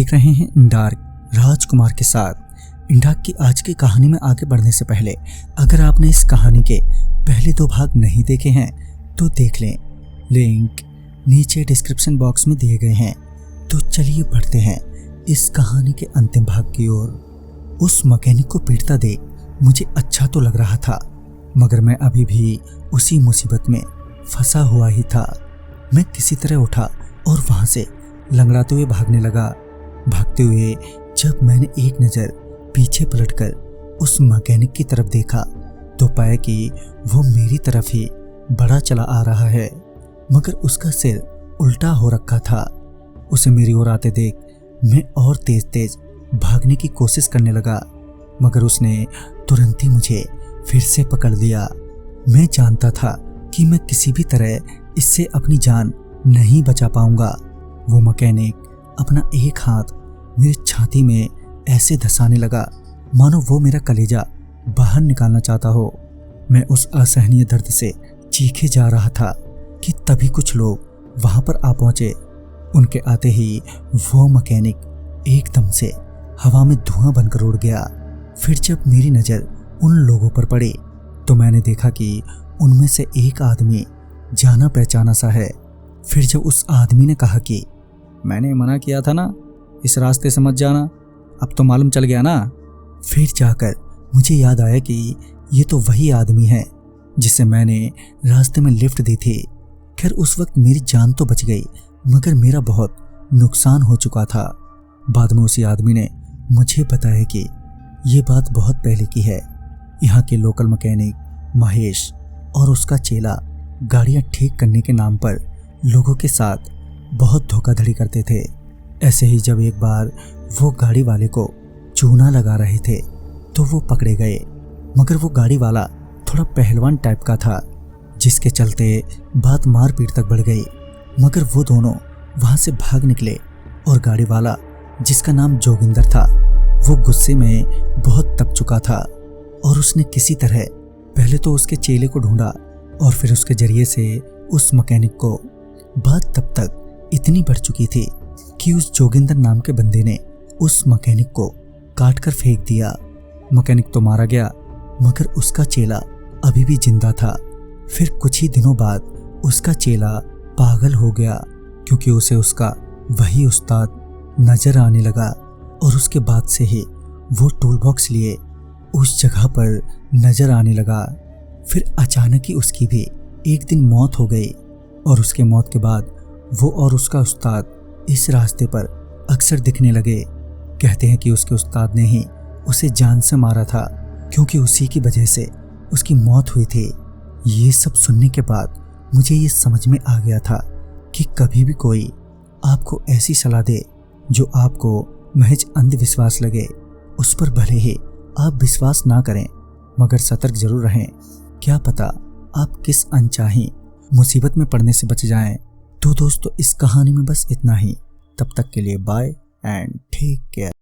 देख रहे हैं डार्क राजकुमार के साथ। डार्क की आज की कहानी में आगे बढ़ने से पहले अगर आपने इस कहानी के पहले 2 भाग नहीं देखे हैं तो देख लें, लिंक नीचे डिस्क्रिप्शन बॉक्स में दिए गए हैं। तो चलिए बढ़ते हैं इस कहानी के अंतिम भाग की ओर। उस मैकेनिक को पीटता देख मुझे अच्छा तो लग रहा था, मगर मैं अभी भी उसी मुसीबत में फंसा हुआ ही था। मैं किसी तरह उठा और वहां से लंगड़ाते हुए भागने लगा। भागते हुए जब मैंने एक नज़र पीछे पलटकर उस मैकेनिक की तरफ देखा तो पाया कि वो मेरी तरफ ही बढ़ा चला आ रहा है, मगर उसका सिर उल्टा हो रखा था। उसे मेरी ओर आते देख मैं और तेज तेज भागने की कोशिश करने लगा, मगर उसने तुरंत ही मुझे फिर से पकड़ लिया। मैं जानता था कि मैं किसी भी तरह इससे अपनी जान नहीं बचा पाऊंगा। वो मैकेनिक अपना एक हाथ मेरी छाती में ऐसे धंसाने लगा मानो वो मेरा कलेजा बाहर निकालना चाहता हो। मैं उस असहनीय दर्द से चीखे जा रहा था कि तभी कुछ लोग वहां पर आ पहुंचे। उनके आते ही वो मैकेनिक एकदम से हवा में धुआं बनकर उड़ गया। फिर जब मेरी नज़र उन लोगों पर पड़ी तो मैंने देखा कि उनमें से एक आदमी जाना पहचाना सा है। फिर जब उस आदमी ने कहा कि मैंने मना किया था ना, इस रास्ते से मत जाना, अब तो मालूम चल गया ना। फिर जाकर मुझे याद आया कि ये तो वही आदमी है जिसे मैंने रास्ते में लिफ्ट दी थी। खैर उस वक्त मेरी जान तो बच गई, मगर मेरा बहुत नुकसान हो चुका था। बाद में उसी आदमी ने मुझे बताया कि ये बात बहुत पहले की है। यहाँ के लोकल मैकेनिक महेश और उसका चेला गाड़ियाँ ठीक करने के नाम पर लोगों के साथ बहुत धोखाधड़ी करते थे। ऐसे ही जब एक बार वो गाड़ी वाले को चूना लगा रहे थे तो वो पकड़े गए, मगर वो गाड़ी वाला थोड़ा पहलवान टाइप का था, जिसके चलते बात मारपीट तक बढ़ गई। मगर वो दोनों वहां से भाग निकले और गाड़ी वाला, जिसका नाम जोगिंदर था, वो गुस्से में बहुत तप चुका था और उसने किसी तरह पहले तो उसके चेले को ढूंढा और फिर उसके जरिए से उस मैकेनिक को। बात तब तक इतनी बढ़ चुकी थी कि उस जोगिंदर नाम के बंदे ने उस मैकेनिक को काट कर फेंक दिया। मैकेनिक तो मारा गया, मगर उसका चेला अभी भी जिंदा था। फिर कुछ ही दिनों बाद उसका चेला पागल हो गया, क्योंकि उसे उसका वही उस्ताद नजर आने लगा और उसके बाद से ही वो टूल बॉक्स लिए उस जगह पर नजर आने लगा। फिर अचानक ही उसकी भी एक दिन मौत हो गई और उसके मौत के बाद वो और उसका उस्ताद इस रास्ते पर अक्सर दिखने लगे। कहते हैं कि उसके उस्ताद ने ही उसे जान से मारा था, क्योंकि उसी की वजह से उसकी मौत हुई थी। ये सब सुनने के बाद मुझे ये समझ में आ गया था कि कभी भी कोई आपको ऐसी सलाह दे जो आपको महज अंधविश्वास लगे, उस पर भले ही आप विश्वास ना करें, मगर सतर्क जरूर रहें। क्या पता आप किस अनचाही मुसीबत में पड़ने से बच जाएं। तो दोस्तों इस कहानी में बस इतना ही। तब तक के लिए बाय एंड टेक केयर।